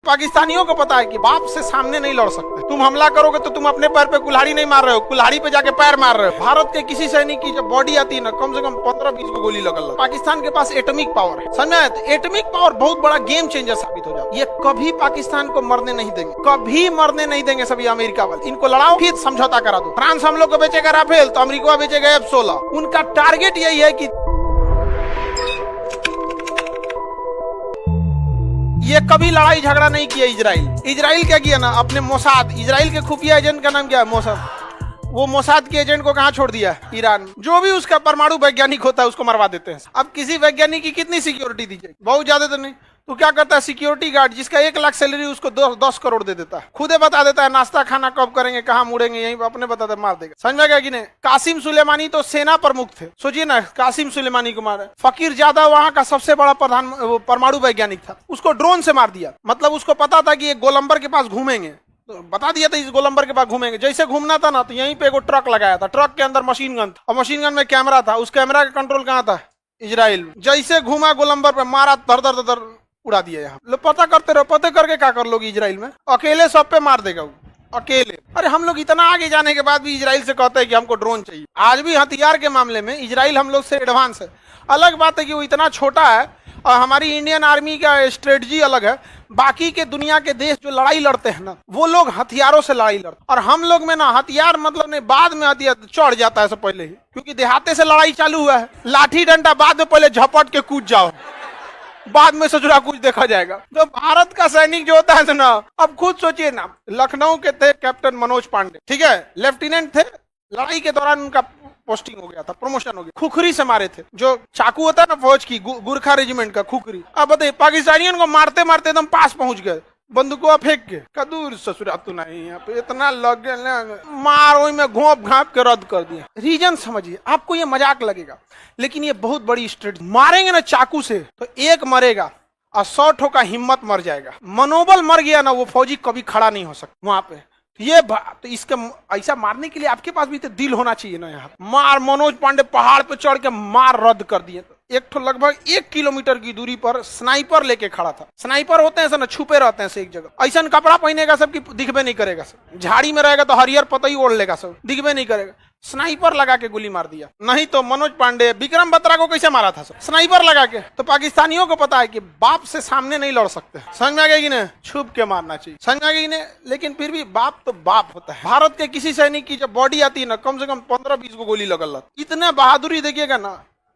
पाकिस्तानियों को पता है कि बाप से सामने नहीं लड़ सकते। तुम हमला करोगे तो तुम अपने पैर पे कुल्हाड़ी नहीं मार रहे हो, कुल्हाड़ी पे जाके पैर मार रहे हो। भारत के किसी सैनिक की जब बॉडी आती है ना, कम से कम 15-20 को गोली लगल। पाकिस्तान के पास एटॉमिक पावर है, समझे? एटॉमिक पावर बहुत बड़ा गेम चेंजर साबित हो जाए। ये कभी पाकिस्तान को मरने नहीं देंगे, कभी मरने नहीं देंगे सभी अमेरिका वाले। इनको लड़ाओ, फिर समझौता करा दो। फ्रांस हम लोग को बेचेगा राफेल तो अमेरिका बेचेगा F-16। उनका टारगेट यही है कि ये कभी लड़ाई झगड़ा नहीं किया। इजराइल क्या किया ना, अपने मोसाद, इजराइल के खुफिया एजेंट का नाम क्या है? मोसाद। वो मोसाद के एजेंट को कहाँ छोड़ दिया? ईरान। जो भी उसका परमाणु वैज्ञानिक होता है उसको मरवा देते हैं। अब किसी वैज्ञानिक की कितनी सिक्योरिटी दी जाएगी? बहुत ज्यादा तो नहीं। तो क्या करता है सिक्योरिटी गार्ड, जिसका 1 लाख सैलरी, उसको 10 करोड़ दे देता है। खुदे बता देता है नाश्ता खाना कब करेंगे, कहाँ मुड़ेंगे, यहीं अपने बता दे, मार देगा। समझ में गया कि नहीं? कासिम सुलेमानी तो सेना प्रमुख थे, सोचिए ना, कासिम सुलेमानी को मारा। फकीर जादा वहाँ का सबसे बड़ा परमाणु वैज्ञानिक था, उसको ड्रोन से मार दिया। मतलब उसको पता था कि ये गोलंबर के पास घूमेंगे, तो बता दिया था इस गोलंबर के पास घूमेंगे। जैसे घूमना था ना, तो यहीं पे एगो ट्रक लगाया था, ट्रक के अंदर मशीन गन था, और मशीन गन में कैमरा था। उस कैमरा का कंट्रोल कहाँ था? इजराइल। जैसे घूमा गोलंबर पे, मारा, धर उड़ा दिया। यहाँ लो पता करते रहो, पता करके क्या कर लोगे? इजराइल में अकेले सब पे मार देगा वो, अकेले। अरे हम लोग इतना आगे जाने के बाद भी इजराइल से कहते हैं कि हमको ड्रोन चाहिए। आज भी हथियार के मामले में इजराइल हम लोग से एडवांस है। अलग बात है कि वो इतना छोटा है और हमारी इंडियन आर्मी का स्ट्रेटजी अलग है। बाकी के दुनिया के देश जो लड़ाई लड़ते हैं ना, वो लोग हथियारों से लड़ाई लड़ते, और हम लोग में ना हथियार मतलब नहीं, बाद में हथियार चढ़ जाता है सब पहले ही, क्योंकि देहाते से लड़ाई चालू हुआ है। लाठी डंडा बाद में, पहले झपट के कूद जाओ, बाद में ससुरा कुछ देखा जाएगा। तो भारत का सैनिक जो होता है ना, अब खुद सोचिए ना, लखनऊ के थे कैप्टन मनोज पांडे, ठीक है, लेफ्टिनेंट थे। लड़ाई के दौरान उनका पोस्टिंग हो गया था, प्रमोशन हो गया। खुखरी से मारे थे, जो चाकू होता है ना फौज की, गुरखा रेजिमेंट का खुखरी। अब बताइए, पाकिस्तानियों को मारते मारते एकदम पास पहुंच गए, बंदूकों फेंक के, कदूर ससुरा तू नहीं, यहाँ पे इतना लग गया, मार वही में घोंप घाप के रद्द कर दिया। रीजन समझिए, आपको ये मजाक लगेगा, लेकिन ये बहुत बड़ी स्ट्रेटजी। मारेंगे ना चाकू से तो एक मरेगा और 100 ठो का हिम्मत मर जाएगा। मनोबल मर गया ना, वो फौजी कभी खड़ा नहीं हो सकता वहां पे। ये तो इसके ऐसा मारने के लिए आपके पास भी तो दिल होना चाहिए ना। यहाँ मार, मनोज पांडे पहाड़ पे चढ़ के मार रद्द कर दिए। एक ठो लगभग 1 किलोमीटर की दूरी पर स्नाइपर लेके खड़ा था। स्नाइपर होते हैं ना, छुपे रहते हैं एक जगह। ऐसा कपड़ा पहनेगा सब कि दिखबे नहीं करेगा सब। झाड़ी में रहेगा तो हरियर पतई ओढ़ लेगा सब, दिखबे नहीं करेगा। स्नाइपर लगा के गोली मार दिया। नहीं तो मनोज पांडे, विक्रम बत्रा को कैसे मारा था सब? स्नाइपर लगा के। तो पाकिस्तानियों को पता है कि बाप से सामने नहीं लड़ सकते। समझ में आ गया कि नहीं? छुप के मारना चाहिए, समझ में आ गया कि नहीं? लेकिन फिर भी बाप तो बाप होता है। भारत के किसी सैनिक की जब बॉडी आती है ना, कम से कम 15-20 को गोली लगल। इतने बहादुरी देखिएगा ना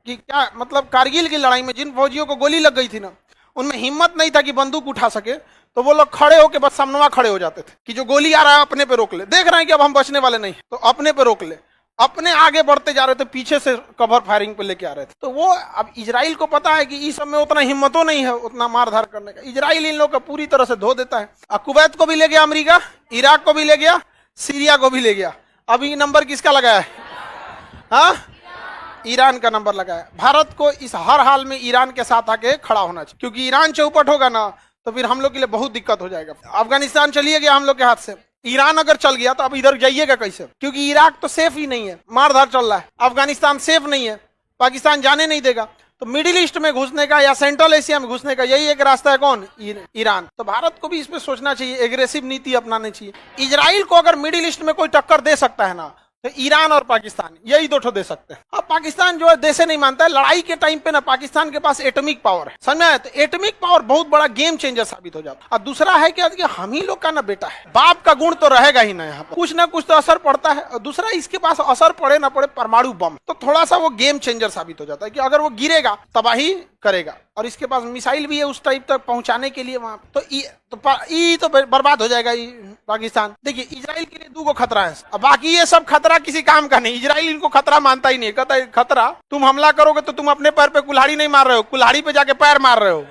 कि क्या मतलब। कारगिल की लड़ाई में जिन फौजियों को गोली लग गई थी ना, उनमें हिम्मत नहीं था कि बंदूक उठा सके, तो वो लोग खड़े होकर बस सामने खड़े हो जाते थे कि जो गोली आ रहा है अपने पे रोक ले। देख रहे हैं कि अब हम बचने वाले नहीं, तो अपने पे रोक ले। अपने आगे बढ़ते जा रहे थे, पीछे से कवर फायरिंग पे लेके आ रहे थे। तो वो अब इजराइल को पता है कि इस सब में उतना हिम्मतों नहीं है उतना मारधार करने का। इजराइल इन लोग का पूरी तरह से धो देता है। कुवैत को भी ले गया अमेरिका, इराक को भी ले गया, सीरिया को भी ले गया। अभी नंबर किसका लगाया है? हाँ, ईरान का नंबर लगाया। भारत को इस हर हाल में ईरान के साथ आके खड़ा होना चाहिए, क्योंकि ईरान चौपट होगा ना तो फिर हम लोग के लिए बहुत दिक्कत हो जाएगा। अफगानिस्तान चलिए गया हम लोग के हाथ से, ईरान अगर चल गया तो अब इधर जाइएगा कैसे? क्योंकि इराक तो सेफ ही नहीं है, मारधार चल रहा है। अफगानिस्तान सेफ नहीं है, पाकिस्तान जाने नहीं देगा। तो मिडिल ईस्ट में घुसने का या सेंट्रल एशिया में घुसने का यही एक रास्ता है। कौन? ईरान। तो भारत को भी इस पे सोचना चाहिए, एग्रेसिव नीति अपनानी चाहिए। इजराइल को अगर मिडिल ईस्ट में कोई टक्कर दे सकता है ना, तो ईरान और पाकिस्तान, यही 2 ठो दे सकते हैं। अब पाकिस्तान जो है देशे नहीं मानता है। लड़ाई के टाइम पे ना पाकिस्तान के पास एटॉमिक पावर है, समझ में आया? तो एटॉमिक पावर बहुत बड़ा गेम चेंजर साबित हो जाता है। और दूसरा है कि हम ही लोग का ना बेटा है, बाप का गुण तो रहेगा ही ना, यहाँ पर कुछ ना कुछ तो असर पड़ता है। और दूसरा, इसके पास असर पड़े ना पड़े परमाणु बम, तो थोड़ा सा वो गेम चेंजर साबित हो जाता है कि अगर वो गिरेगा तबाही करेगा। और इसके पास मिसाइल भी है उस टाइप तक पहुंचाने के लिए वहां, तो बर्बाद हो जाएगा पाकिस्तान। देखिए, इजराइल के लिए 2 खतरा है, अब बाकी ये सब खतरा किसी काम का नहीं। इजराइल इनको खतरा मानता ही नहीं, कहता है खतरा, तुम हमला करोगे तो तुम अपने पैर पे कुल्हाड़ी नहीं मार रहे हो, कुल्हाड़ी पे जाके पैर मार रहे हो।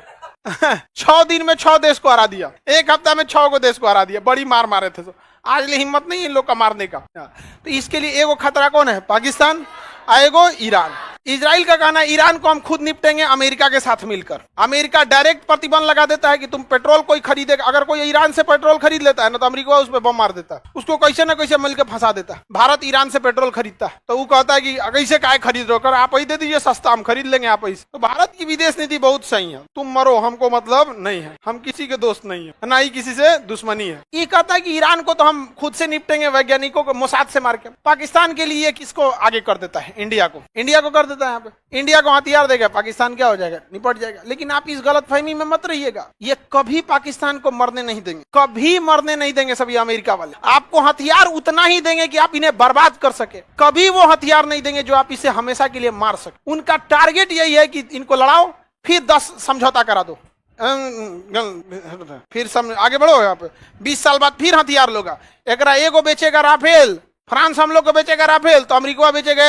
6 दिन में 6 देश को हरा दिया, 1 हफ्ता में 6 को देश को हरा दिया। बड़ी मार मारे थे, तो आज लिए हिम्मत नहीं इन लोग का मारने का। तो इसके लिए एगो खतरा कौन है? पाकिस्तान, एगो ईरान। इजराइल का कहना है ईरान को हम खुद निपटेंगे अमेरिका के साथ मिलकर। अमेरिका डायरेक्ट प्रतिबंध लगा देता है कि तुम पेट्रोल कोई खरीदेगा, अगर कोई ईरान से पेट्रोल खरीद लेता है ना तो अमेरिका उस पर बम मार देता है, उसको कैसे ना कैसे मिलकर फंसा देता है। भारत ईरान से पेट्रोल खरीदता है तो वो कहता है कि कैसे काय खरीद रहे हो, आप ही दे दीजिए सस्ता, हम खरीद लेंगे आप ऐसे। तो भारत की विदेश नीति बहुत सही है, तुम मरो हमको मतलब नहीं है, हम किसी के दोस्त नहीं है, ना ही किसी से दुश्मनी है। ये कहता है कि ईरान को तो हम खुद से निपटेंगे, वैज्ञानिकों को मोसाद से मार के। पाकिस्तान के लिए किसको आगे कर देता है? इंडिया को कर देता है। यहाँ पे इंडिया को हथियार देगा, पाकिस्तान क्या हो जाएगा? निपट जाएगा। लेकिन आप इस गलतफहमी में मत रहिएगा, ये कभी पाकिस्तान को मरने नहीं देंगे, कभी मरने नहीं देंगे। सभी अमेरिका वाले आपको हथियार उतना ही देंगे कि आप इन्हें बर्बाद कर सके, कभी वो हथियार नहीं देंगे जो आप इसे हमेशा के लिए मार सके। उनका टारगेट यही है कि इनको लड़ाओ, फिर 10 समझौता करा दो, फिर आगे बढ़ो। यहाँ पे 20 साल बाद फिर हथियार लोगा, एक एगो बेचेगा राफेल, फ्रांस हम लोग को बेचेगा राफेल, तो अमेरिका बेचेगा